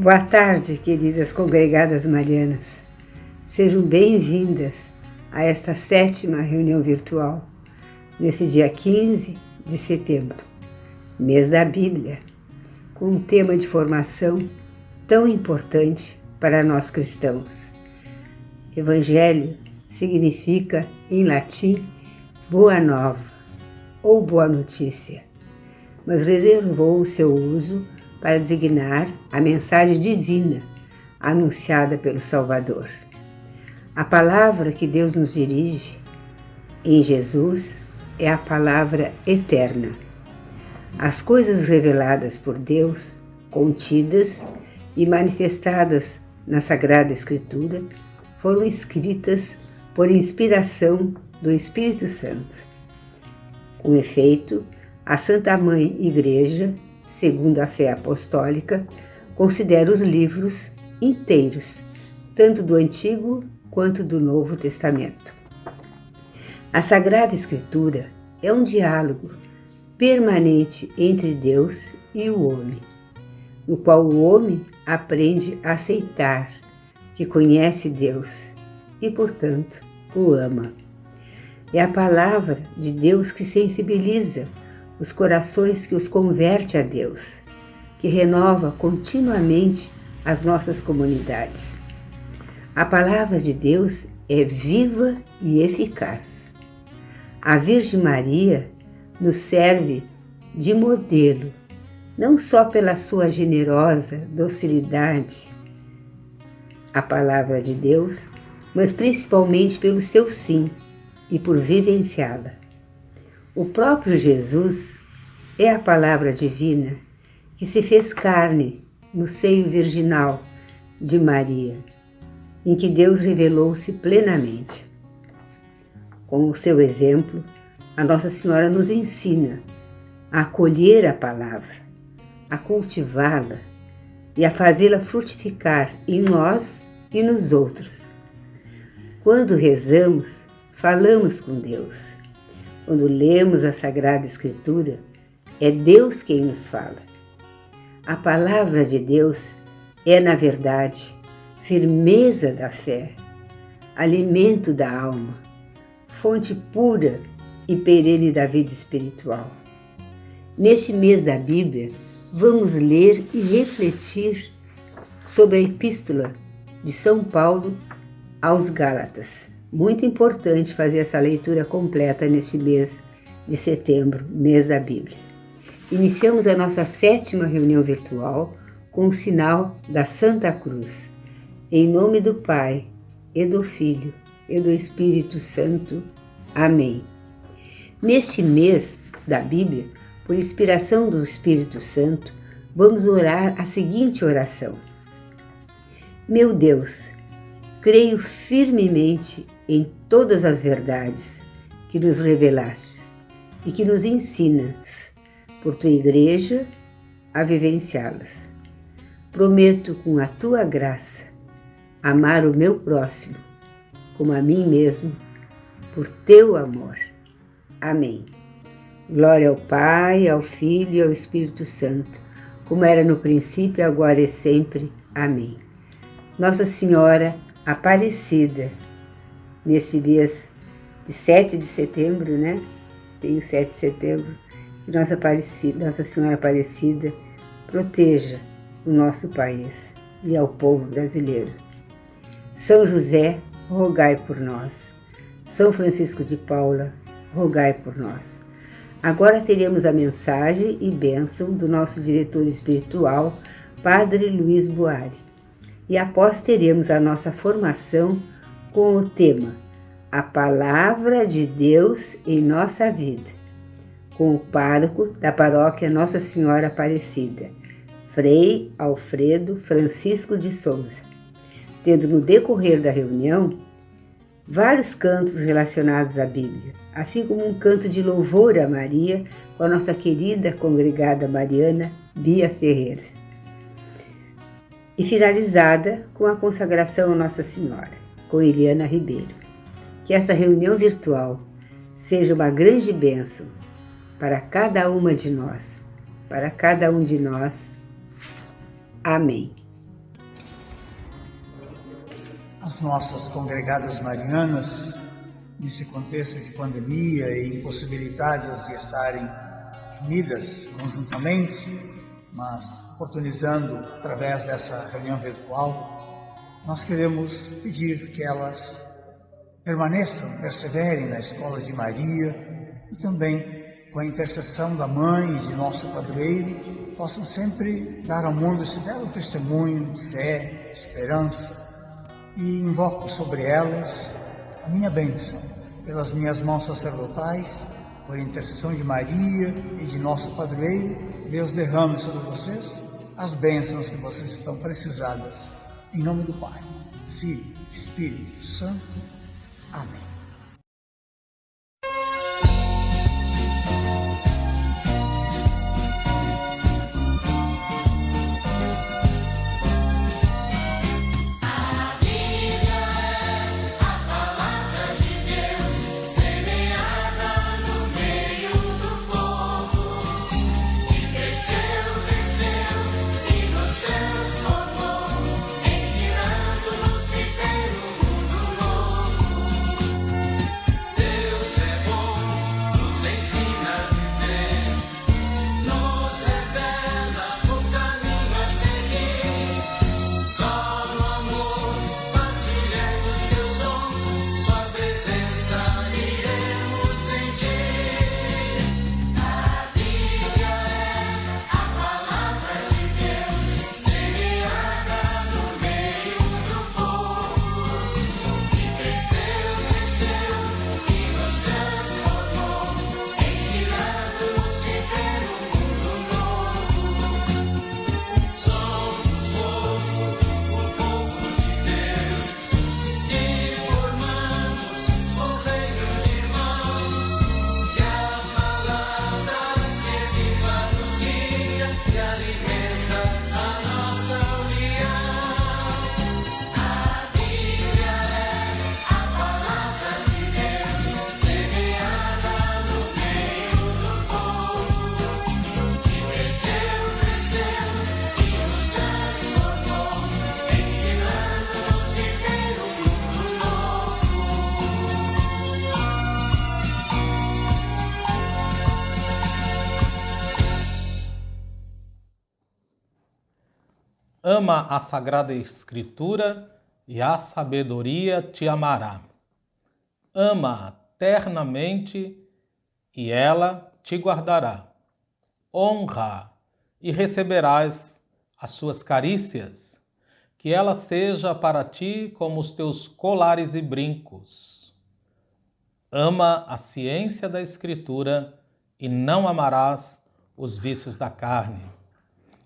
Boa tarde, queridas congregadas marianas. Sejam bem-vindas a esta 7ª reunião virtual, nesse dia 15 de setembro, mês da Bíblia, com um tema de formação tão importante para nós cristãos. Evangelho significa, em latim, boa nova ou boa notícia, mas reservou o seu uso para designar a mensagem divina anunciada pelo Salvador. A palavra que Deus nos dirige em Jesus é a palavra eterna. As coisas reveladas por Deus, contidas e manifestadas na Sagrada Escritura, foram escritas por inspiração do Espírito Santo. Com efeito, a Santa Mãe Igreja, segundo a fé apostólica, considera os livros inteiros, tanto do Antigo quanto do Novo Testamento. A Sagrada Escritura é um diálogo permanente entre Deus e o homem, no qual o homem aprende a aceitar que conhece Deus e, portanto, o ama. É a palavra de Deus que sensibiliza os corações, que os converte a Deus, que renova continuamente as nossas comunidades. A palavra de Deus é viva e eficaz. A Virgem Maria nos serve de modelo, não só pela sua generosa docilidade à palavra de Deus, mas principalmente pelo seu sim e por vivenciá-la. O próprio Jesus é a palavra divina que se fez carne no seio virginal de Maria, em que Deus revelou-se plenamente. Com o seu exemplo, a Nossa Senhora nos ensina a acolher a palavra, a cultivá-la e a fazê-la frutificar em nós e nos outros. Quando rezamos, falamos com Deus. Quando lemos a Sagrada Escritura, é Deus quem nos fala. A palavra de Deus é, na verdade, firmeza da fé, alimento da alma, fonte pura e perene da vida espiritual. Neste mês da Bíblia, vamos ler e refletir sobre a Epístola de São Paulo aos Gálatas. Muito importante fazer essa leitura completa neste mês de setembro, mês da Bíblia. Iniciamos a nossa 7ª reunião virtual com o sinal da Santa Cruz. Em nome do Pai, e do Filho, e do Espírito Santo. Amém. Neste mês da Bíblia, por inspiração do Espírito Santo, vamos orar a seguinte oração. Meu Deus, creio firmemente em todas as verdades que nos revelastes e que nos ensinas, por tua Igreja, a vivenciá-las. Prometo, com a tua graça, amar o meu próximo como a mim mesmo, por teu amor. Amém. Glória ao Pai, ao Filho e ao Espírito Santo, como era no princípio, agora e sempre. Amém. Nossa Senhora Aparecida, nesse mês de 7 de setembro, né? Tem o 7 de setembro, que Nossa Senhora Aparecida proteja o nosso país e ao povo brasileiro. São José, rogai por nós. São Francisco de Paula, rogai por nós. Agora teremos a mensagem e bênção do nosso diretor espiritual, Padre Luiz Buari. E após teremos a nossa formação com o tema A Palavra de Deus em Nossa Vida, com o pároco da paróquia Nossa Senhora Aparecida, Frei Alfredo Francisco de Souza, tendo no decorrer da reunião vários cantos relacionados à Bíblia, assim como um canto de louvor a Maria com a nossa querida congregada mariana Bia Ferreira. E finalizada com a consagração a Nossa Senhora, com Eliana Ribeiro. Que esta reunião virtual seja uma grande bênção para cada uma de nós, para cada um de nós. Amém. as nossas congregadas marianas, nesse contexto de pandemia e impossibilidades de estarem unidas conjuntamente, mas oportunizando através dessa reunião virtual, nós queremos pedir que elas permaneçam, perseverem na escola de Maria e também com a intercessão da Mãe e de nosso Padroeiro, possam sempre dar ao mundo esse belo testemunho de fé, de esperança, e invoco sobre elas a minha bênção, pelas minhas mãos sacerdotais, por intercessão de Maria e de nosso Padroeiro. Deus derrame sobre vocês as bênçãos que vocês estão precisadas. Em nome do Pai, Filho e Espírito Santo. Amém. Ama a Sagrada Escritura e a sabedoria te amará. Ama-a ternamente e ela te guardará. Honra e receberás as suas carícias, que ela seja para ti como os teus colares e brincos. Ama a ciência da Escritura e não amarás os vícios da carne.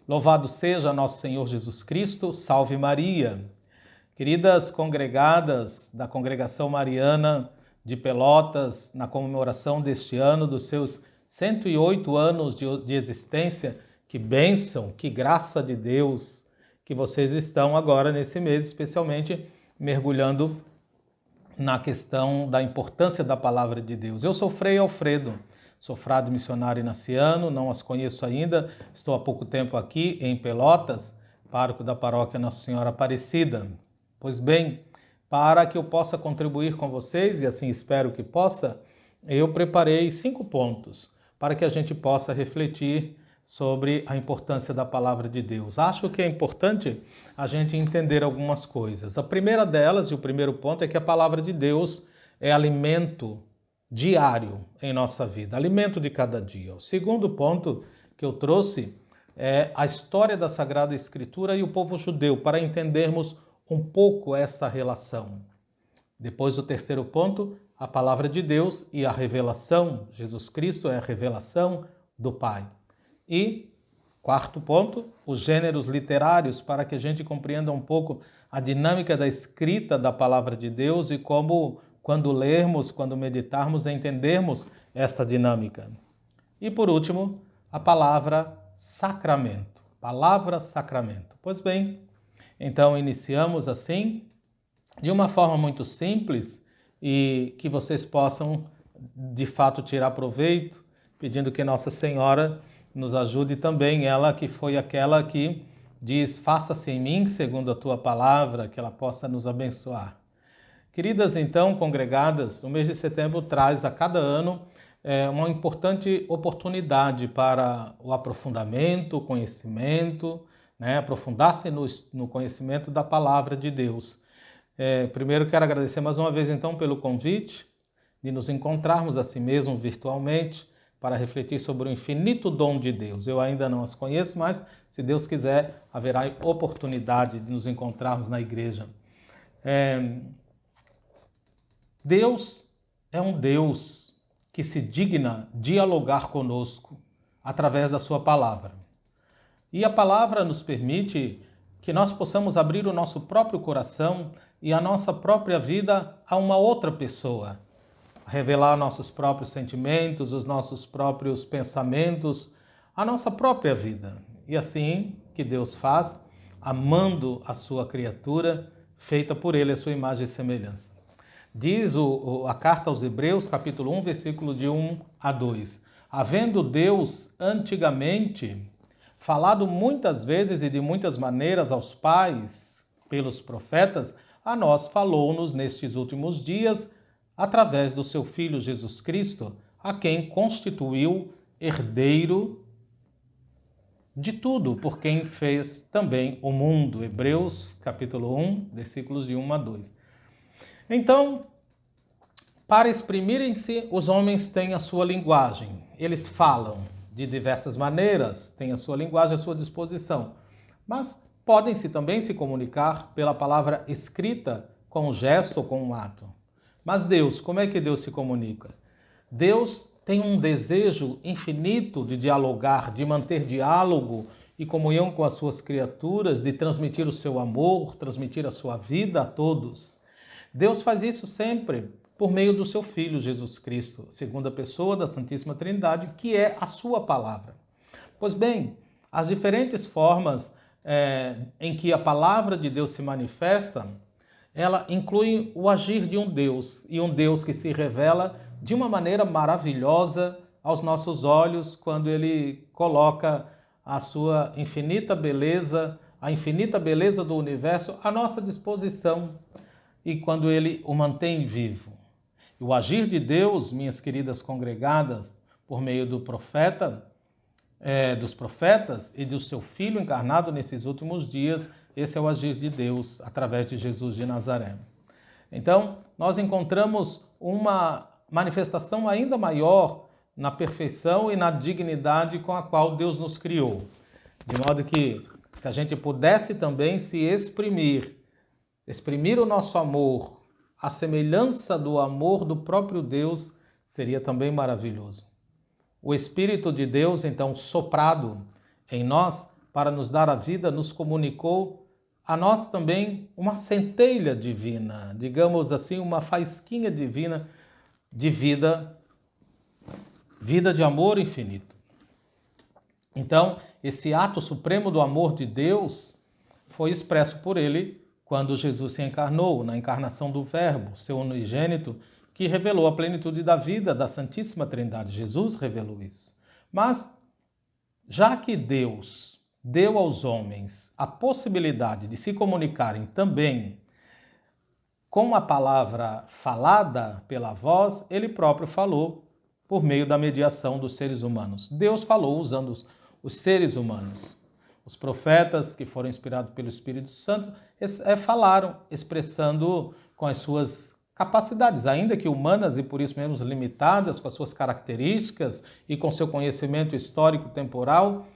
Louvado seja nosso Senhor Jesus Cristo, salve Maria. Queridas congregadas da Congregação Mariana de Pelotas, na comemoração deste ano dos seus 108 anos de existência, que bênção, que graça de Deus que vocês estão agora nesse mês, especialmente mergulhando na questão da importância da palavra de Deus. Eu sou Frei Alfredo, sou frade missionário inaciano, não as conheço ainda, estou há pouco tempo aqui em Pelotas, pároco da paróquia Nossa Senhora Aparecida. Pois bem, para que eu possa contribuir com vocês, e assim espero que possa, eu preparei 5 pontos para que a gente possa refletir sobre a importância da palavra de Deus. Acho que é importante a gente entender algumas coisas. A primeira delas, e o primeiro ponto, é que a palavra de Deus é alimento diário em nossa vida, alimento de cada dia. O segundo ponto que eu trouxe é a história da Sagrada Escritura e o povo judeu, para entendermos um pouco essa relação. Depois, o terceiro ponto, a palavra de Deus e a revelação. Jesus Cristo é a revelação do Pai. E, quarto ponto, os gêneros literários, para que a gente compreenda um pouco a dinâmica da escrita da palavra de Deus e como, quando lermos, quando meditarmos, entendermos essa dinâmica. E, por último, a palavra sacramento. Palavra sacramento. Pois bem, então iniciamos assim, de uma forma muito simples e que vocês possam, de fato, tirar proveito, pedindo que Nossa Senhora nos ajude também, ela que foi aquela que diz: faça-se em mim segundo a tua palavra, que ela possa nos abençoar. Queridas, então, congregadas, o mês de setembro traz a cada ano uma importante oportunidade para o aprofundamento, o conhecimento, aprofundar-se no conhecimento da palavra de Deus. Primeiro quero agradecer mais uma vez então pelo convite de nos encontrarmos assim mesmo virtualmente para refletir sobre o infinito dom de Deus. Eu ainda não as conheço, mas se Deus quiser haverá oportunidade de nos encontrarmos na igreja. Deus é um Deus que se digna dialogar conosco através da sua palavra. E a palavra nos permite que nós possamos abrir o nosso próprio coração e a nossa própria vida a uma outra pessoa, revelar nossos próprios sentimentos, os nossos próprios pensamentos, a nossa própria vida. E assim que Deus faz, amando a sua criatura, feita por Ele a sua imagem e semelhança. Diz a carta aos Hebreus, capítulo 1, versículo de 1 a 2. Havendo Deus antigamente falado muitas vezes e de muitas maneiras aos pais pelos profetas, a nós falou-nos nestes últimos dias através do seu Filho Jesus Cristo, a quem constituiu herdeiro de tudo, por quem fez também o mundo. Hebreus, capítulo 1, versículos de 1 a 2. Então, para exprimirem-se, os homens têm a sua linguagem. Eles falam de diversas maneiras, têm a sua linguagem à sua disposição, mas podem-se também se comunicar pela palavra escrita, com um gesto ou com um ato. Mas Deus, como é que Deus se comunica? Deus tem um desejo infinito de dialogar, de manter diálogo e comunhão com as suas criaturas, de transmitir o seu amor, transmitir a sua vida a todos. Deus faz isso sempre por meio do seu Filho Jesus Cristo, segunda pessoa da Santíssima Trindade, que é a sua palavra. Pois bem, as diferentes formas em que a palavra de Deus se manifesta, ela inclui o agir de um Deus, e um Deus que se revela de uma maneira maravilhosa aos nossos olhos, quando Ele coloca a sua infinita beleza, a infinita beleza do universo à nossa disposição, e quando Ele o mantém vivo. O agir de Deus, minhas queridas congregadas, por meio dos profetas e do seu Filho encarnado nesses últimos dias, esse é o agir de Deus através de Jesus de Nazaré. Então, nós encontramos uma manifestação ainda maior na perfeição e na dignidade com a qual Deus nos criou. De modo que, se a gente pudesse também se exprimir o nosso amor, a semelhança do amor do próprio Deus, seria também maravilhoso. O Espírito de Deus, então, soprado em nós para nos dar a vida, nos comunicou a nós também uma centelha divina, digamos assim, uma faísquinha divina de vida de amor infinito. Então, esse ato supremo do amor de Deus foi expresso por Ele quando Jesus se encarnou, na encarnação do Verbo, seu unigênito, que revelou a plenitude da vida da Santíssima Trindade. Jesus revelou isso. Mas, já que Deus deu aos homens a possibilidade de se comunicarem também com a palavra falada pela voz, Ele próprio falou por meio da mediação dos seres humanos. Deus falou usando os seres humanos. Os profetas, que foram inspirados pelo Espírito Santo, falaram, expressando com as suas capacidades, ainda que humanas e por isso mesmo limitadas, com as suas características e com seu conhecimento histórico temporal,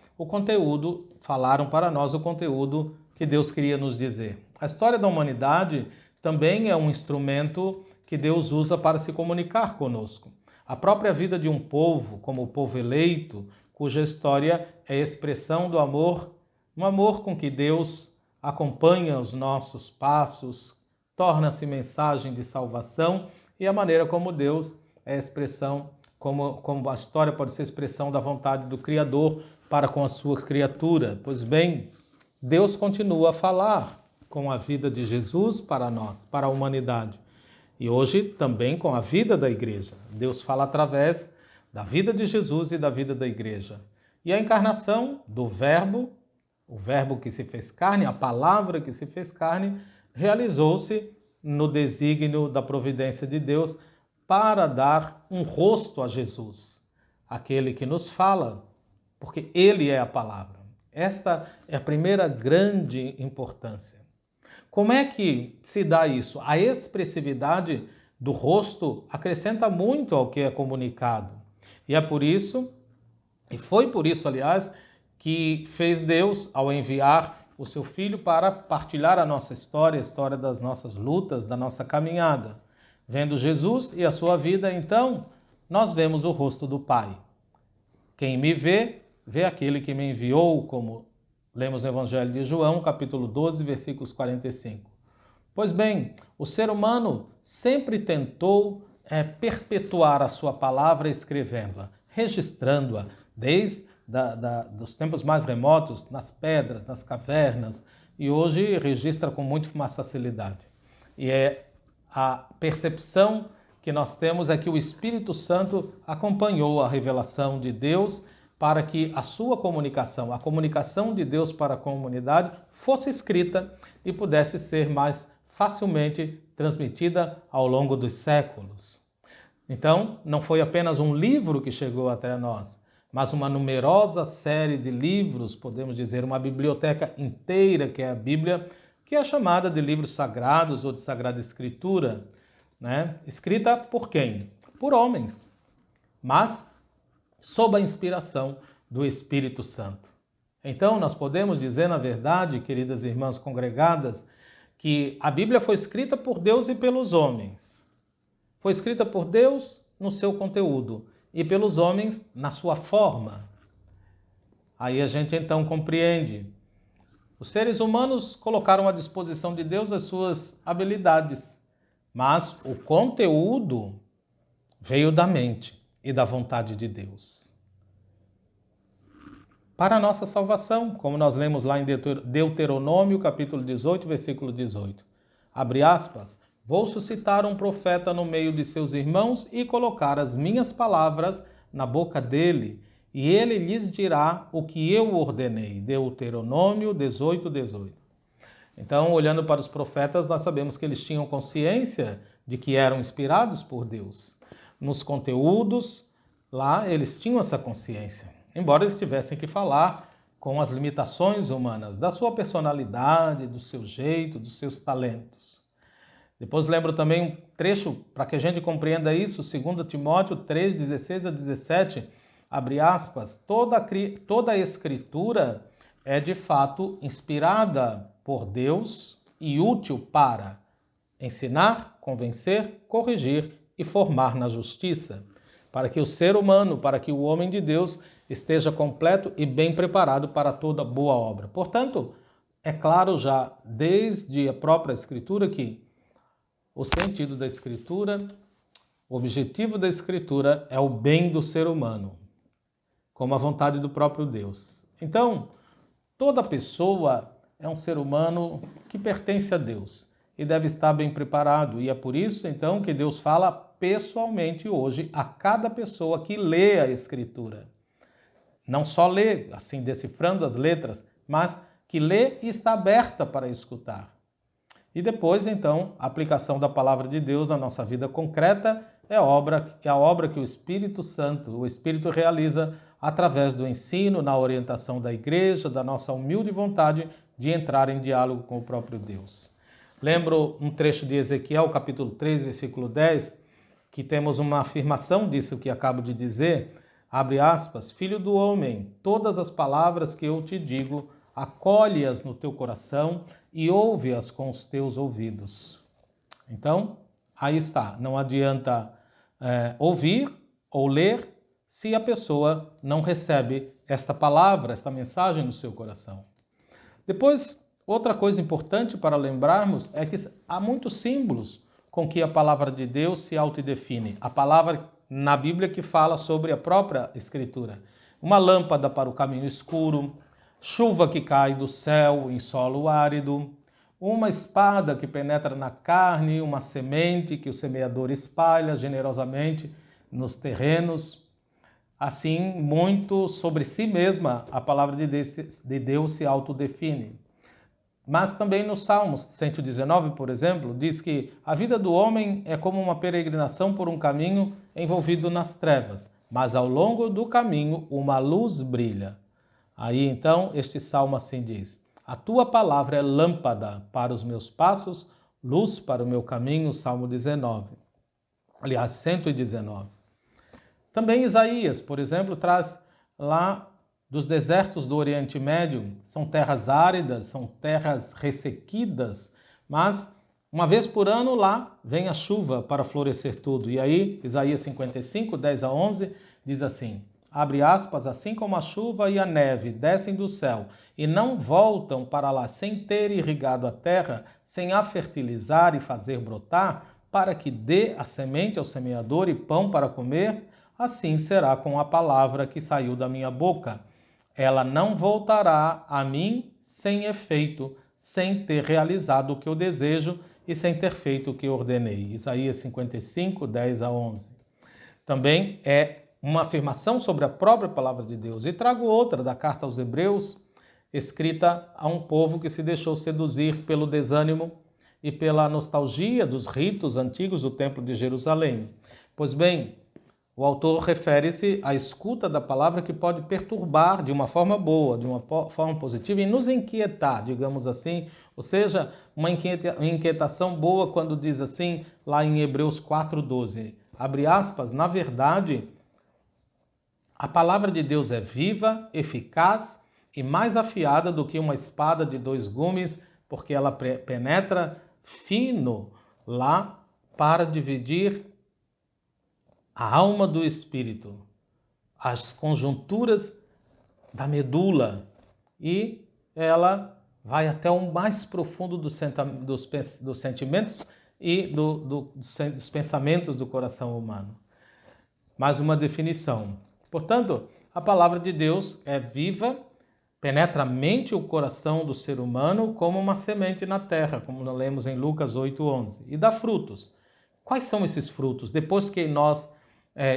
falaram para nós o conteúdo que Deus queria nos dizer. A história da humanidade também é um instrumento que Deus usa para se comunicar conosco. A própria vida de um povo, como o povo eleito, cuja história é expressão do amor, um amor com que Deus acompanha os nossos passos, torna-se mensagem de salvação, e a maneira como Deus é expressão, como a história pode ser expressão da vontade do Criador para com a sua criatura. Pois bem, Deus continua a falar com a vida de Jesus para nós, para a humanidade. E hoje também com a vida da igreja. Deus fala através da vida de Jesus e da vida da igreja. E a encarnação do Verbo O Verbo que se fez carne, a palavra que se fez carne, realizou-se no desígnio da providência de Deus para dar um rosto a Jesus, aquele que nos fala, porque Ele é a palavra. Esta é a primeira grande importância. Como é que se dá isso? A expressividade do rosto acrescenta muito ao que é comunicado. E é por isso, e foi por isso, aliás, que fez Deus ao enviar o seu Filho para partilhar a nossa história, a história das nossas lutas, da nossa caminhada. Vendo Jesus e a sua vida, então, nós vemos o rosto do Pai. Quem me vê, vê aquele que me enviou, como lemos no Evangelho de João, capítulo 12, versículos 45. Pois bem, o ser humano sempre tentou perpetuar a sua palavra escrevendo-a, registrando-a desde dos tempos mais remotos, nas pedras, nas cavernas, e hoje registra com muito mais facilidade. E a percepção que nós temos é que o Espírito Santo acompanhou a revelação de Deus para que a sua comunicação, a comunicação de Deus para a comunidade, fosse escrita e pudesse ser mais facilmente transmitida ao longo dos séculos. Então, não foi apenas um livro que chegou até nós, mas uma numerosa série de livros, podemos dizer, uma biblioteca inteira, que é a Bíblia, que é chamada de livros sagrados ou de Sagrada Escritura, né? Escrita por quem? Por homens, mas sob a inspiração do Espírito Santo. Então, nós podemos dizer, na verdade, queridas irmãs congregadas, que a Bíblia foi escrita por Deus e pelos homens. Foi escrita por Deus no seu conteúdo e pelos homens na sua forma. Aí a gente então compreende. Os seres humanos colocaram à disposição de Deus as suas habilidades, mas o conteúdo veio da mente e da vontade de Deus. Para a nossa salvação, como nós lemos lá em Deuteronômio, capítulo 18, versículo 18. Abre aspas, vou suscitar um profeta no meio de seus irmãos e colocar as minhas palavras na boca dele, e ele lhes dirá o que eu ordenei. Deuteronômio 18, 18. Então, olhando para os profetas, nós sabemos que eles tinham consciência de que eram inspirados por Deus. Nos conteúdos, lá eles tinham essa consciência, embora eles tivessem que falar com as limitações humanas, da sua personalidade, do seu jeito, dos seus talentos. Depois lembro também um trecho, para que a gente compreenda isso, 2 Timóteo 3, 16 a 17, abre aspas, toda a Escritura é de fato inspirada por Deus e útil para ensinar, convencer, corrigir e formar na justiça, para que o ser humano, para que o homem de Deus esteja completo e bem preparado para toda boa obra. Portanto, é claro já desde a própria Escritura que o sentido da Escritura, o objetivo da Escritura é o bem do ser humano, como a vontade do próprio Deus. Então, toda pessoa é um ser humano que pertence a Deus e deve estar bem preparado. E é por isso, então, que Deus fala pessoalmente hoje a cada pessoa que lê a Escritura. Não só lê, assim, decifrando as letras, mas que lê e está aberta para escutar. E depois, então, a aplicação da palavra de Deus na nossa vida concreta é a obra que o Espírito Santo, o Espírito realiza através do ensino, na orientação da igreja, da nossa humilde vontade de entrar em diálogo com o próprio Deus. Lembro um trecho de Ezequiel, capítulo 3, versículo 10, que temos uma afirmação disso que acabo de dizer, abre aspas, Filho do homem, todas as palavras que eu te digo, acolhe-as no teu coração e ouve-as com os teus ouvidos. Então, aí está, não adianta ouvir ou ler se a pessoa não recebe esta palavra, esta mensagem no seu coração. Depois, outra coisa importante para lembrarmos é que há muitos símbolos com que a palavra de Deus se autodefine. A palavra na Bíblia que fala sobre a própria Escritura. Uma lâmpada para o caminho escuro, chuva que cai do céu em solo árido, uma espada que penetra na carne, uma semente que o semeador espalha generosamente nos terrenos. assim, muito sobre si mesma, a palavra de Deus se autodefine. Mas também no Salmos 119, por exemplo, diz que a vida do homem é como uma peregrinação por um caminho envolvido nas trevas, mas ao longo do caminho uma luz brilha. Aí então este salmo assim diz: a tua palavra é lâmpada para os meus passos, luz para o meu caminho, Salmo 19. Aliás, 119. Também Isaías, por exemplo, traz lá dos desertos do Oriente Médio, são terras áridas, são terras ressequidas, mas uma vez por ano lá vem a chuva para florescer tudo. E aí, Isaías 55, 10 a 11, diz assim, abre aspas, assim como a chuva e a neve descem do céu e não voltam para lá sem ter irrigado a terra, sem a fertilizar e fazer brotar, para que dê a semente ao semeador e pão para comer, assim será com a palavra que saiu da minha boca. Ela não voltará a mim sem efeito, sem ter realizado o que eu desejo e sem ter feito o que eu ordenei. Isaías 55, 10 a 11. Também é uma afirmação sobre a própria palavra de Deus. E trago outra da carta aos Hebreus, escrita a um povo que se deixou seduzir pelo desânimo e pela nostalgia dos ritos antigos do Templo de Jerusalém. Pois bem, o autor refere-se à escuta da palavra que pode perturbar de uma forma boa, de uma forma positiva e nos inquietar, digamos assim, ou seja, uma inquietação boa quando diz assim, lá em Hebreus 4:12, abre aspas, na verdade, a palavra de Deus é viva, eficaz e mais afiada do que uma espada de 2 gumes, porque ela penetra fino lá para dividir a alma do espírito, as conjunturas da medula, e ela vai até o mais profundo dos sentimentos e dos pensamentos do coração humano. Mais uma definição. Portanto, a palavra de Deus é viva, penetra a mente e o coração do ser humano como uma semente na terra, como nós lemos em Lucas 8:11, e dá frutos. Quais são esses frutos? Depois que nós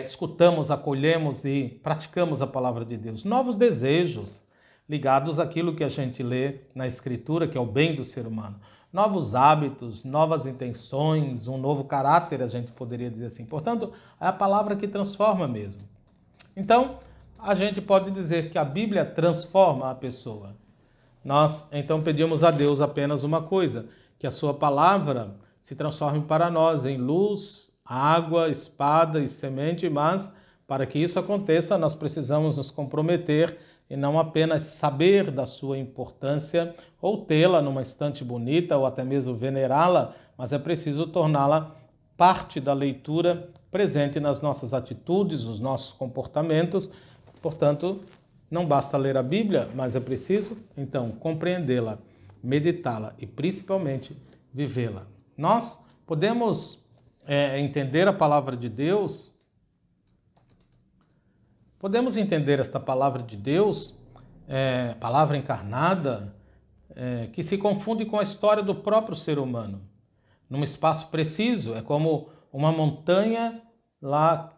escutamos, acolhemos e praticamos a palavra de Deus. Novos desejos ligados àquilo que a gente lê na Escritura, que é o bem do ser humano. Novos hábitos, novas intenções, um novo caráter, a gente poderia dizer assim. Portanto, é a palavra que transforma mesmo. Então, a gente pode dizer que a Bíblia transforma a pessoa. Nós, então, pedimos a Deus apenas uma coisa, que a sua palavra se transforme para nós em luz, água, espada e semente, mas para que isso aconteça, nós precisamos nos comprometer e não apenas saber da sua importância ou tê-la numa estante bonita ou até mesmo venerá-la, mas é preciso torná-la parte da leitura presente nas nossas atitudes, nos nossos comportamentos. Portanto, não basta ler a Bíblia, mas é preciso, então, compreendê-la, meditá-la e, principalmente, vivê-la. Nós podemos entender a palavra de Deus, podemos entender esta palavra de Deus, palavra encarnada, que se confunde com a história do próprio ser humano. Num espaço preciso, é como uma montanha lá,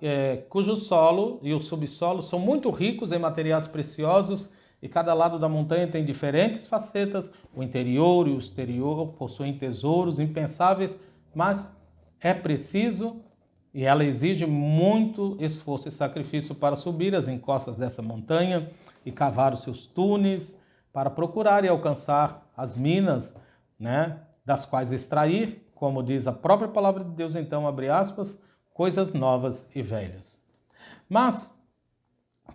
cujo solo e o subsolo são muito ricos em materiais preciosos e cada lado da montanha tem diferentes facetas, o interior e o exterior possuem tesouros impensáveis, mas é preciso e ela exige muito esforço e sacrifício para subir as encostas dessa montanha e cavar os seus túneis para procurar e alcançar as minas, né, das quais extrair, como diz a própria palavra de Deus, então, abre aspas, coisas novas e velhas. Mas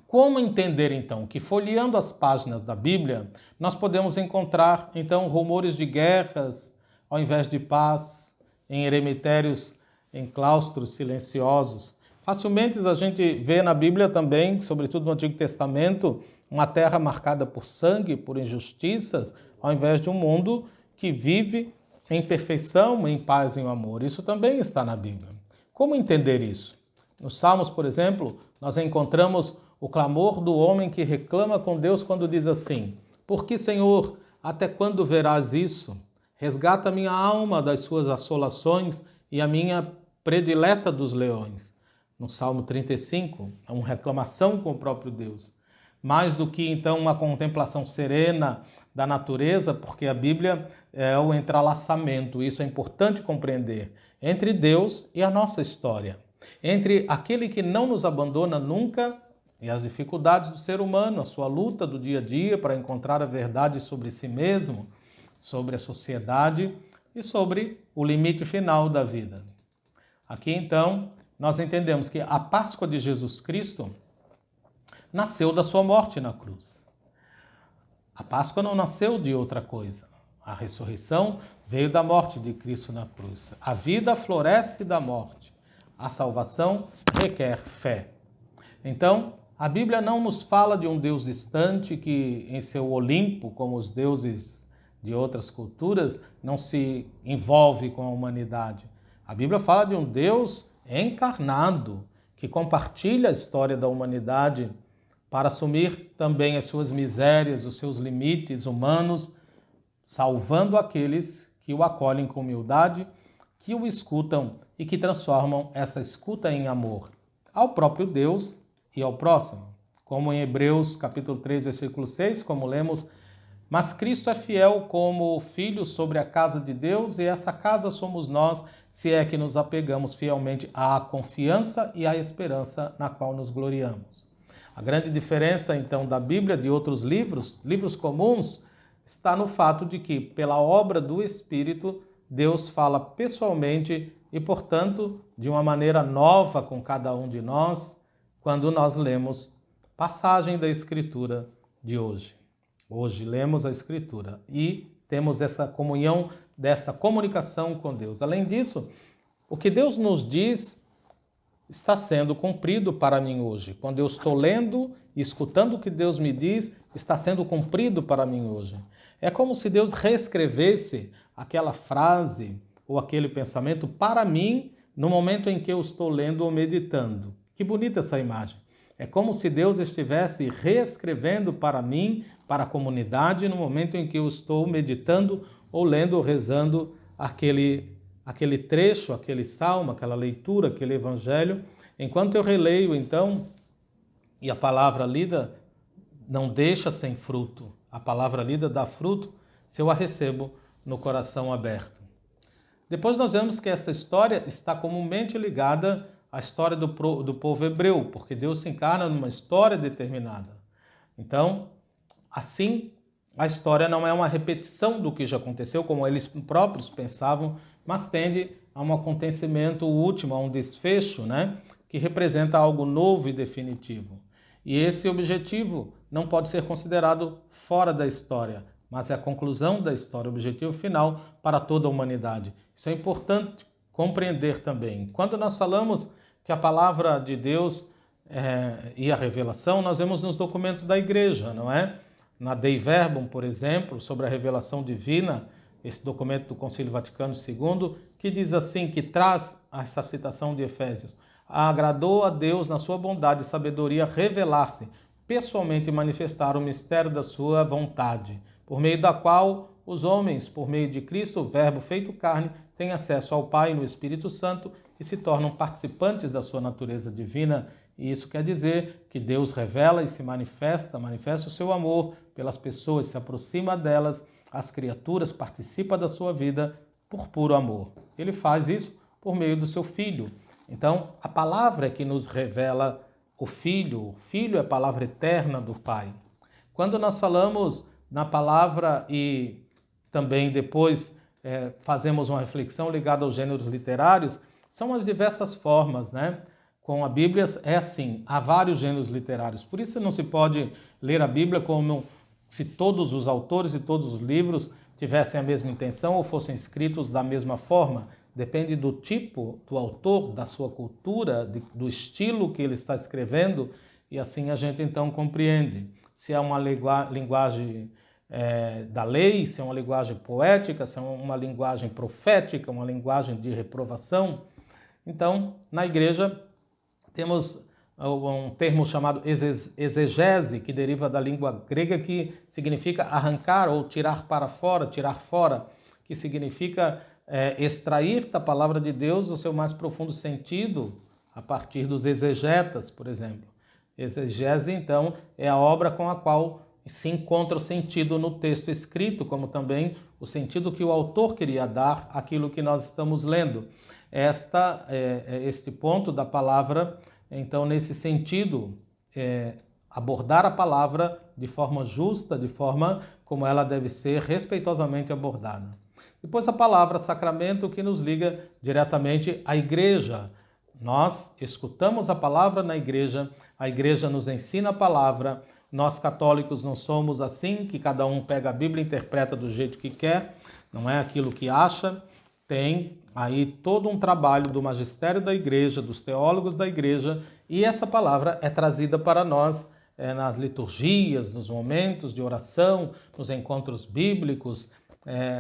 como entender, então, que folheando as páginas da Bíblia, nós podemos encontrar, então, rumores de guerras ao invés de paz, em eremitérios, em claustros silenciosos. Facilmente a gente vê na Bíblia também, sobretudo no Antigo Testamento, uma terra marcada por sangue, por injustiças, ao invés de um mundo que vive em perfeição, em paz e em amor. Isso também está na Bíblia. Como entender isso? Nos Salmos, por exemplo, nós encontramos o clamor do homem que reclama com Deus quando diz assim: por que, Senhor, até quando verás isso? Resgata minha alma das suas assolações e a minha predileta dos leões. no Salmo 35, é uma reclamação com o próprio Deus. Mais do que então uma contemplação serena da natureza, porque a Bíblia é o entrelaçamento, isso é importante compreender, entre Deus e a nossa história, entre aquele que não nos abandona nunca e as dificuldades do ser humano, a sua luta do dia a dia para encontrar a verdade sobre si mesmo, sobre a sociedade e sobre o limite final da vida. Aqui então nós entendemos que a Páscoa de Jesus Cristo nasceu da sua morte na cruz. A Páscoa não nasceu de outra coisa. A ressurreição veio da morte de Cristo na cruz. A vida floresce da morte. A salvação requer fé. Então, a Bíblia não nos fala de um Deus distante que em seu Olimpo, como os deuses de outras culturas, não se envolve com a humanidade. A Bíblia fala de um Deus encarnado que compartilha a história da humanidade para assumir também as suas misérias, os seus limites humanos, salvando aqueles que o acolhem com humildade, que o escutam e que transformam essa escuta em amor ao próprio Deus e ao próximo. Como em Hebreus capítulo 3, versículo 6, como lemos, mas Cristo é fiel como filho sobre a casa de Deus e essa casa somos nós, se é que nos apegamos fielmente à confiança e à esperança na qual nos gloriamos. A grande diferença, então, da Bíblia de outros livros comuns, está no fato de que, pela obra do Espírito, Deus fala pessoalmente e, portanto, de uma maneira nova com cada um de nós, quando nós lemos passagem da Escritura de hoje. Hoje lemos a Escritura e temos essa comunhão, dessa comunicação com Deus. Além disso, o que Deus nos diz está sendo cumprido para mim hoje. Quando eu estou lendo e escutando o que Deus me diz, está sendo cumprido para mim hoje. É como se Deus reescrevesse aquela frase ou aquele pensamento para mim no momento em que eu estou lendo ou meditando. Que bonita essa imagem. É como se Deus estivesse reescrevendo para mim, para a comunidade, no momento em que eu estou meditando ou lendo ou rezando aquele trecho, aquele salmo, aquela leitura, aquele evangelho. Enquanto eu releio, então, e a palavra lida não deixa sem fruto. A palavra lida dá fruto se eu a recebo no coração aberto. Depois nós vemos que esta história está comumente ligada à história do povo hebreu, porque Deus se encarna numa história determinada. Então, assim, a história não é uma repetição do que já aconteceu, como eles próprios pensavam, mas tende a um acontecimento último, a um desfecho, que representa algo novo e definitivo. E esse objetivo não pode ser considerado fora da história, mas é a conclusão da história, o objetivo final para toda a humanidade. Isso é importante compreender também. Quando nós falamos que a palavra de Deus e a revelação, nós vemos nos documentos da igreja, não é? Na Dei Verbum, por exemplo, sobre a revelação divina, esse documento do Concílio Vaticano II, que diz assim, que traz essa citação de Efésios: agradou a Deus na sua bondade e sabedoria revelar-se, pessoalmente manifestar o mistério da sua vontade, por meio da qual os homens, por meio de Cristo, o Verbo feito carne, têm acesso ao Pai no Espírito Santo e se tornam participantes da sua natureza divina. E isso quer dizer que Deus revela e se manifesta o seu amor pelas pessoas, se aproxima delas, as criaturas, participa da sua vida por puro amor. Ele faz isso por meio do seu Filho. Então, a palavra é que nos revela o Filho é a palavra eterna do Pai. Quando nós falamos na palavra e também depois fazemos uma reflexão ligada aos gêneros literários, são as diversas formas, Com a Bíblia é assim, há vários gêneros literários. Por isso não se pode ler a Bíblia como se todos os autores e todos os livros tivessem a mesma intenção ou fossem escritos da mesma forma. Depende do tipo do autor, da sua cultura, do estilo que ele está escrevendo, e assim a gente então compreende se é uma linguagem da lei, se é uma linguagem poética, se é uma linguagem profética, uma linguagem de reprovação. Então, na igreja, temos um termo chamado exegese, que deriva da língua grega, que significa arrancar ou tirar para fora, tirar fora, que significa extrair da palavra de Deus o seu mais profundo sentido, a partir dos exegetas, por exemplo. Exegese, então, é a obra com a qual se encontra o sentido no texto escrito, como também o sentido que o autor queria dar àquilo que nós estamos lendo. Este ponto da palavra, então, nesse sentido, abordar a palavra de forma justa, de forma como ela deve ser respeitosamente abordada. Depois a palavra sacramento, que nos liga diretamente à igreja. Nós escutamos a palavra na igreja, a igreja nos ensina a palavra. Nós católicos não somos assim, que cada um pega a Bíblia e interpreta do jeito que quer, não é aquilo que acha. Tem aí todo um trabalho do magistério da igreja, dos teólogos da igreja, e essa palavra é trazida para nós nas liturgias, nos momentos de oração, nos encontros bíblicos,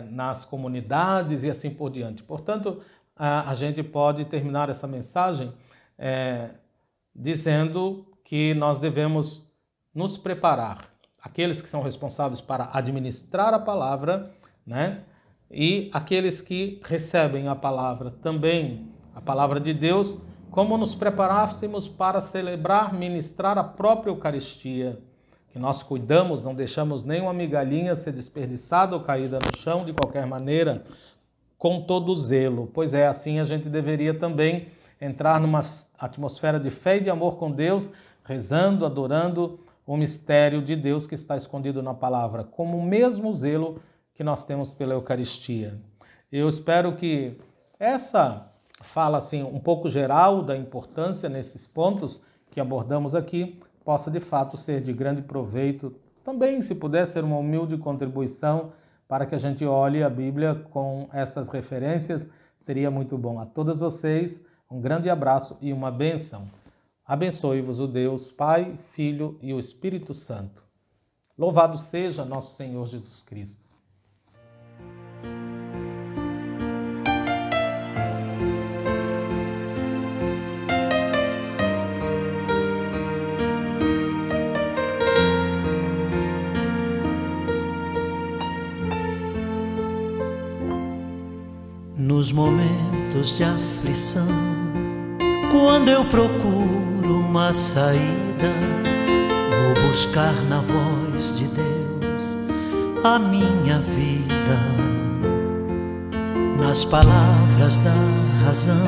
nas comunidades e assim por diante. Portanto, a gente pode terminar essa mensagem dizendo que nós devemos nos preparar, aqueles que são responsáveis para administrar a palavra, né? E aqueles que recebem a palavra também, a palavra de Deus, como nos preparássemos para celebrar, ministrar a própria Eucaristia, que nós cuidamos, não deixamos nenhuma migalhinha ser desperdiçada ou caída no chão de qualquer maneira, com todo zelo. Pois é, assim a gente deveria também entrar numa atmosfera de fé e de amor com Deus, rezando, adorando o mistério de Deus que está escondido na palavra, como o mesmo zelo que nós temos pela Eucaristia. Eu espero que essa fala assim um pouco geral da importância nesses pontos que abordamos aqui possa de fato ser de grande proveito. Também, se puder, ser uma humilde contribuição para que a gente olhe a Bíblia com essas referências, seria muito bom. A todas vocês, um grande abraço e uma bênção. Abençoe-vos o Deus, Pai, Filho e o Espírito Santo. Louvado seja nosso Senhor Jesus Cristo. Nos momentos de aflição, quando eu procuro uma saída, vou buscar na voz de Deus a minha vida. Nas palavras da razão,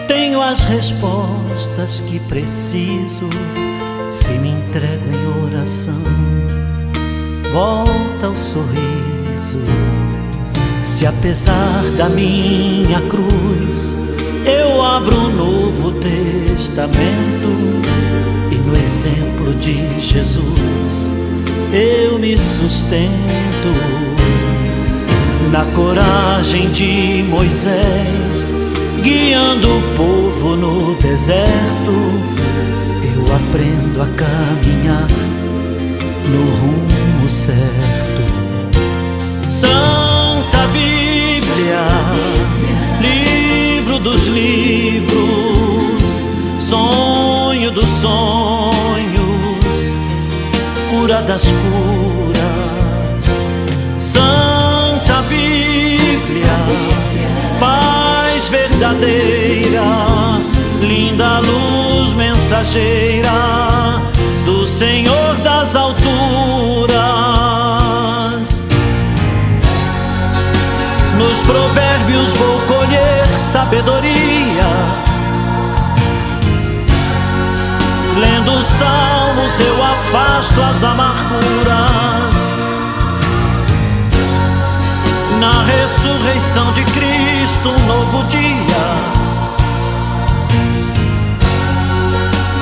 tenho as respostas que preciso. Se me entrego em oração, volta o sorriso. Se apesar da minha cruz eu abro um Novo Testamento e no exemplo de Jesus eu me sustento, na coragem de Moisés guiando o povo no deserto, eu aprendo a caminhar no rumo certo. Santa Bíblia, livro dos livros, sonho dos sonhos, cura das curas. Santa Bíblia, paz verdadeira, linda luz mensageira do Senhor das alturas. Nos provérbios vou colher sabedoria, lendo os salmos eu afasto as amarguras. Na ressurreição de Cristo um novo dia,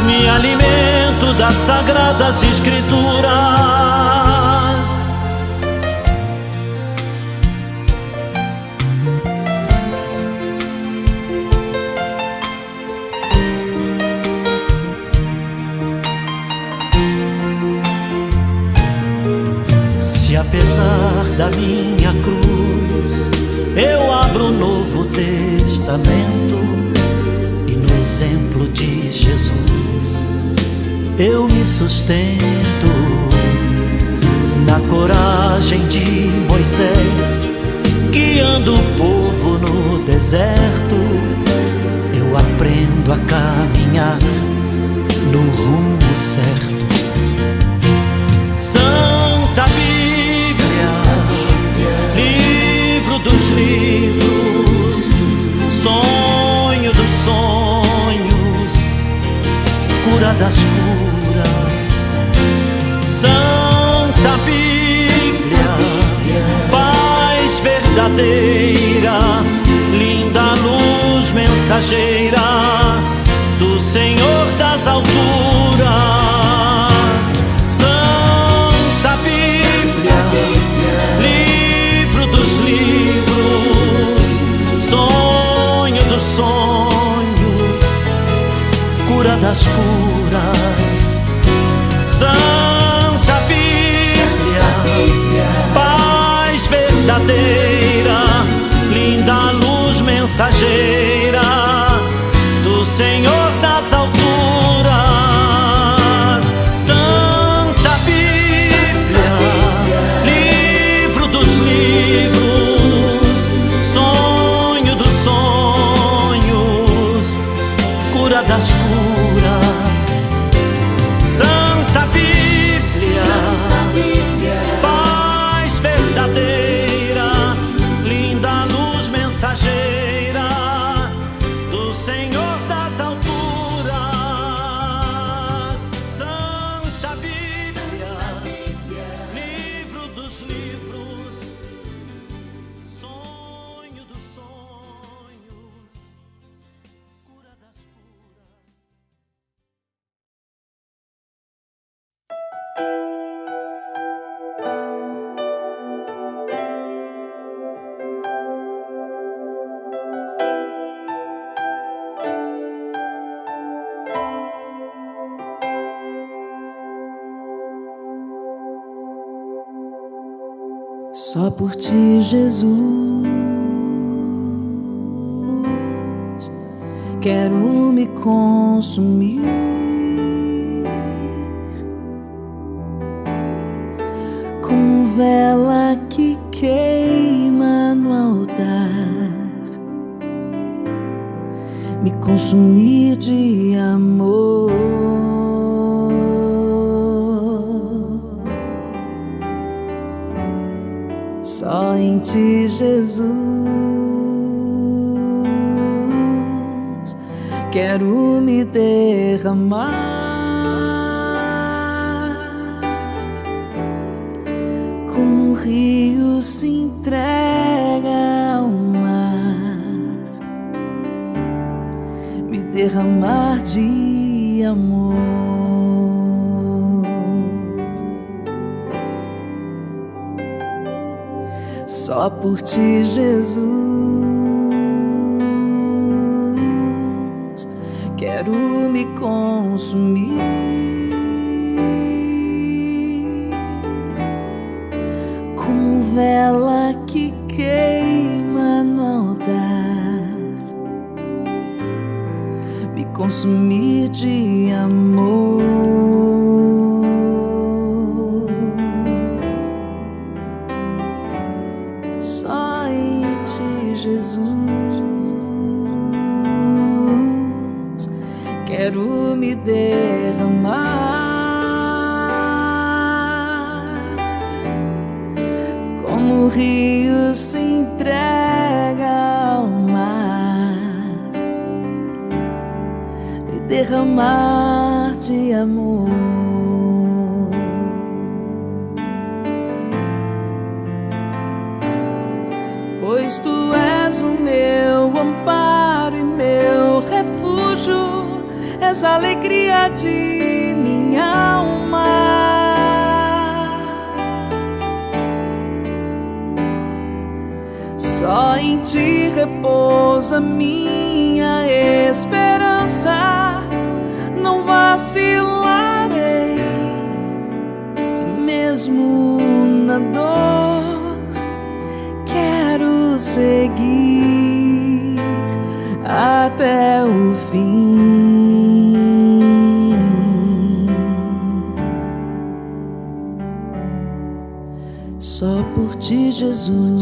me alimento das sagradas escrituras. Apesar da minha cruz, eu abro um Novo Testamento e no exemplo de Jesus eu me sustento, na coragem de Moisés guiando o povo no deserto, eu aprendo aprendo a caminhar no rumo certo. Santa Bíblia, livro dos livros, sonho dos sonhos, cura das curas. Santa Bíblia, paz verdadeira, linda luz mensageira do Senhor das alturas. Santa Bíblia, livro dos livros, sonho dos sonhos, cura das curas. Santa Bíblia, paz verdadeira, linda luz mensageira do Senhor das alturas. Santa Bíblia, livro dos livros, sonho dos sonhos, cura das curas. Santa Bíblia, paz verdadeira, linda luz mensageira do Senhor das alturas. Santa Bíblia, livro dos livros, sonho dos sonhos, cura das curas. Só por ti, Jesus, quero me consumir, como vela que queima no altar, me consumir de amor. Só em ti, Jesus, quero me derramar, como um rio se entrega ao mar, me derramar de amor. Só por ti, Jesus, quero me consumir, como vela que queima no altar, me consumir de amor. Só em ti, Jesus, quero me derramar, como o rio se entrega ao mar, me derramar de amor. Pois tu és o meu amparo e meu refúgio, és a alegria de minha alma. Só em ti repousa minha esperança, não vacilarei, mesmo na dor quero seguir até o fim. Só por ti, Jesus,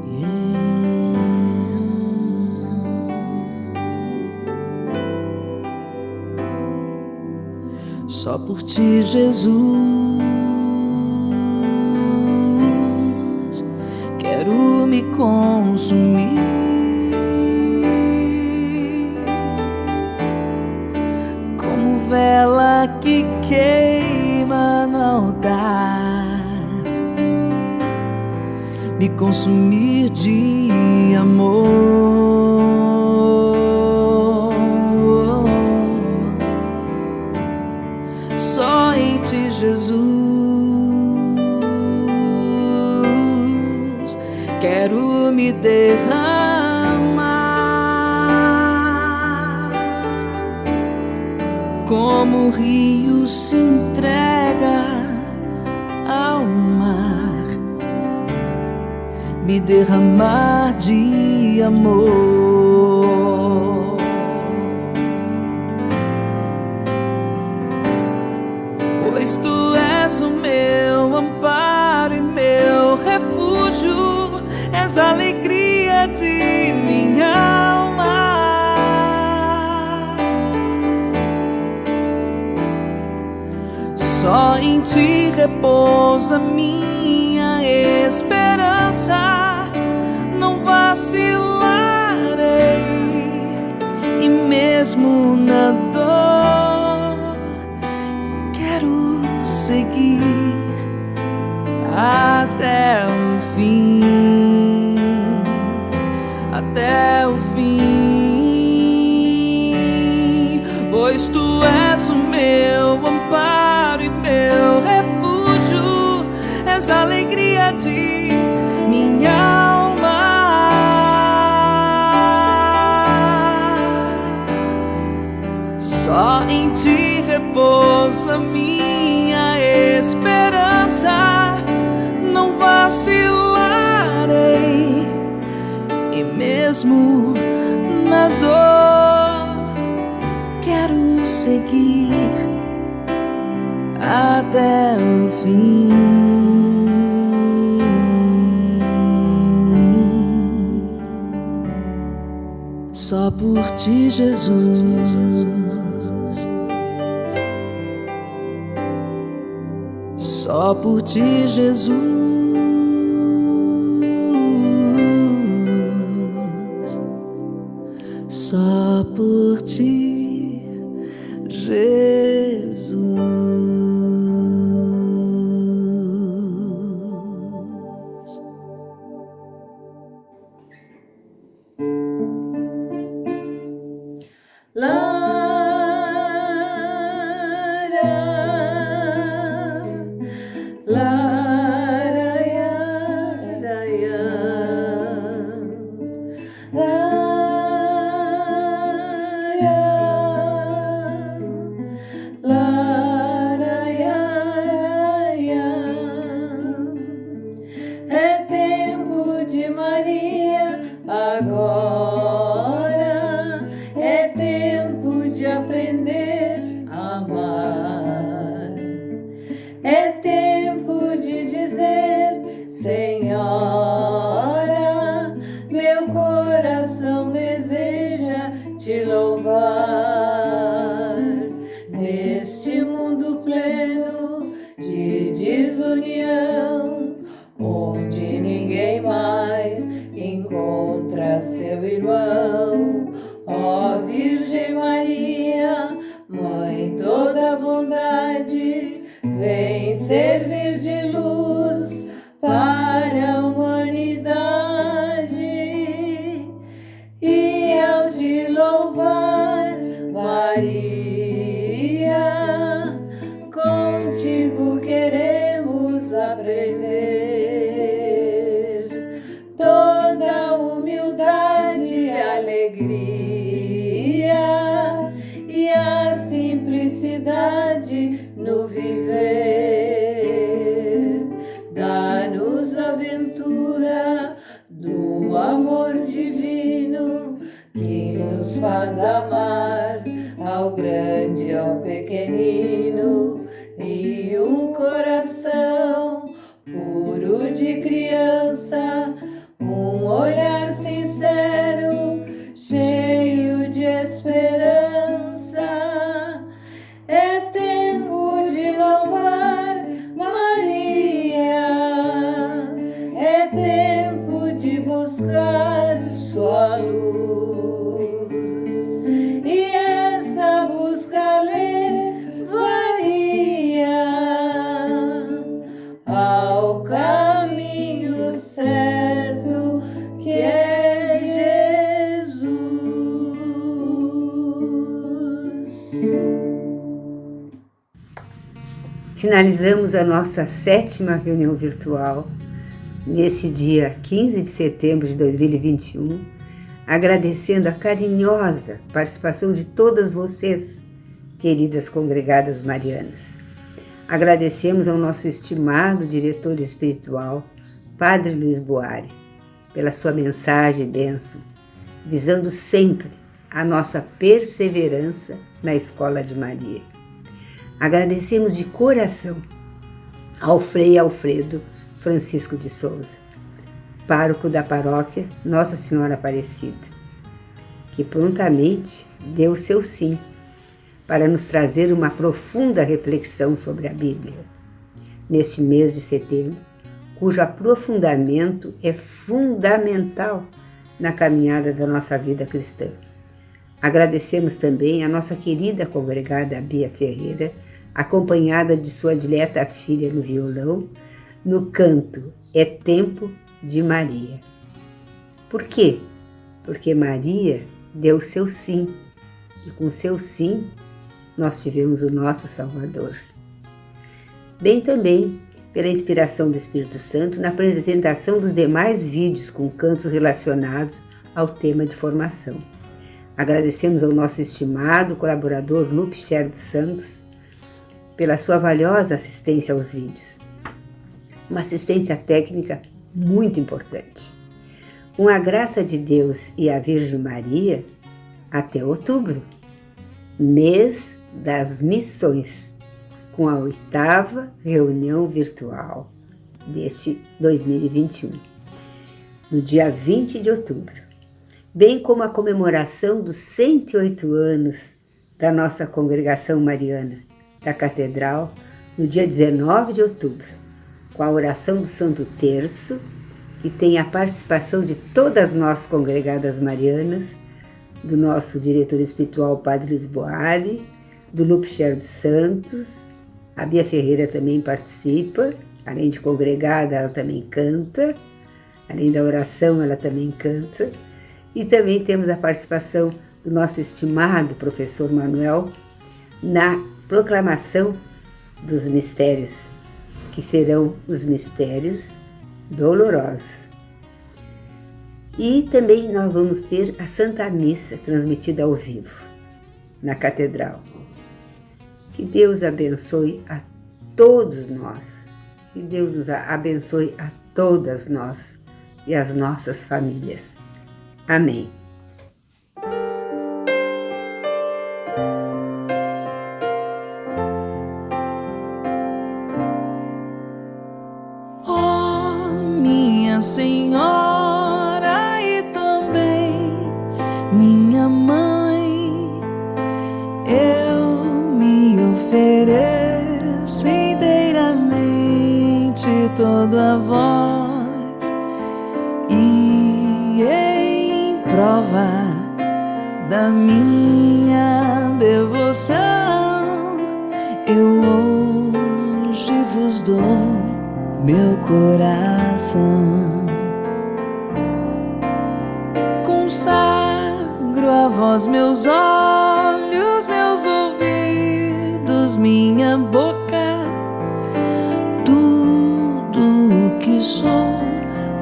yeah. Só por ti, Jesus, quero me consumir como vela que queima no altar, me consumir de amor. Só em ti, Jesus, quero me derramar como o rio se entrega ao mar, me derramar de amor. Pois tu és o meu amparo e meu refúgio, és a alegria de minha alma. Só em ti repousa minha esperança, não vacilarei, e mesmo na dor quero seguir até o fim, até o fim. Pois tu és o meu amparo e meu refúgio, és a alegria de minha alma. Só em ti repousa minha esperança, não vacilarei, e mesmo na dor quero seguir até o fim. Só por ti, Jesus, só por ti, Jesus, só por ti, Jesus. É tempo de Maria agora, é tempo de aprender a amar, é tempo de dizer: Senhora, meu coração deseja te louvar. Neste mundo pleno de desunião, onde ninguém mais encontra seu irmão, ó Virgem Maria, Mãe toda bondade, vem servir de luz para a humanidade. E ao te louvar, Maria, contigo queremos aprender toda humildade e alegria e a simplicidade no viver. Dá-nos a ventura do amor divino que nos faz amar ao grande e ao pequenino, e um coração puro de criança, um olhar sincero, cheio de esperança. É tempo de buscar sua luz, e essa busca levaria ao caminho certo que é Jesus. Finalizamos a nossa 7ª reunião virtual nesse dia 15 de setembro de 2021, agradecendo a carinhosa participação de todas vocês, queridas congregadas marianas. Agradecemos ao nosso estimado diretor espiritual, Padre Luiz Boari, pela sua mensagem e bênção, visando sempre a nossa perseverança na Escola de Maria. Agradecemos de coração ao Frei Alfredo Francisco de Souza, pároco da paróquia Nossa Senhora Aparecida, que prontamente deu seu sim para nos trazer uma profunda reflexão sobre a Bíblia, neste mês de setembro, cujo aprofundamento é fundamental na caminhada da nossa vida cristã. Agradecemos também a nossa querida congregada Bia Ferreira, acompanhada de sua dileta filha no violão, no canto É Tempo de Maria. Por quê? Porque Maria deu seu sim, e com seu sim nós tivemos o nosso Salvador. Bem também pela inspiração do Espírito Santo na apresentação dos demais vídeos com cantos relacionados ao tema de formação. Agradecemos ao nosso estimado colaborador Lupe Cher dos Santos pela sua valiosa assistência aos vídeos. Uma assistência técnica muito importante. Com a graça de Deus e a Virgem Maria, até outubro, mês das missões, com a 8ª reunião virtual deste 2021, no dia 20 de outubro, bem como a comemoração dos 108 anos da nossa congregação mariana da Catedral, no dia 19 de outubro, com a oração do Santo Terço, que tem a participação de todas nós congregadas marianas, do nosso diretor espiritual Padre Luiz Boari, do Lupe Cher dos Santos. A Bia Ferreira também participa, além de congregada, ela também canta, além da oração, ela também canta. E também temos a participação do nosso estimado professor Manuel na proclamação dos mistérios, que serão os mistérios dolorosos. E também nós vamos ter a Santa Missa transmitida ao vivo na Catedral. Que Deus abençoe a todos nós, que Deus nos abençoe a todas nós e as nossas famílias. Amém. Senhora e também minha mãe, eu me ofereço inteiramente todo a vós, e em prova da minha devoção eu hoje vos dou meu coração. Consagro a vós meus olhos, meus ouvidos, minha boca, tudo o que sou.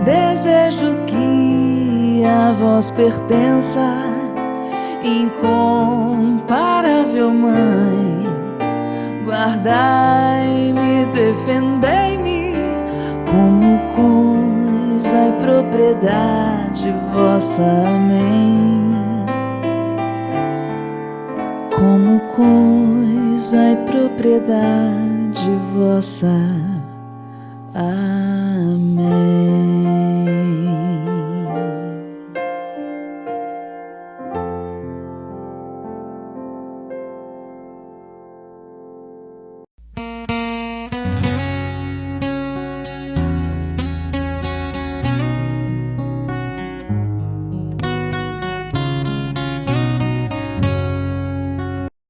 Desejo que a vós pertença, incomparável Mãe. Guardai-me, defendei-me, como coisa e propriedade vossa. Amém. Como coisa e propriedade vossa. Amém.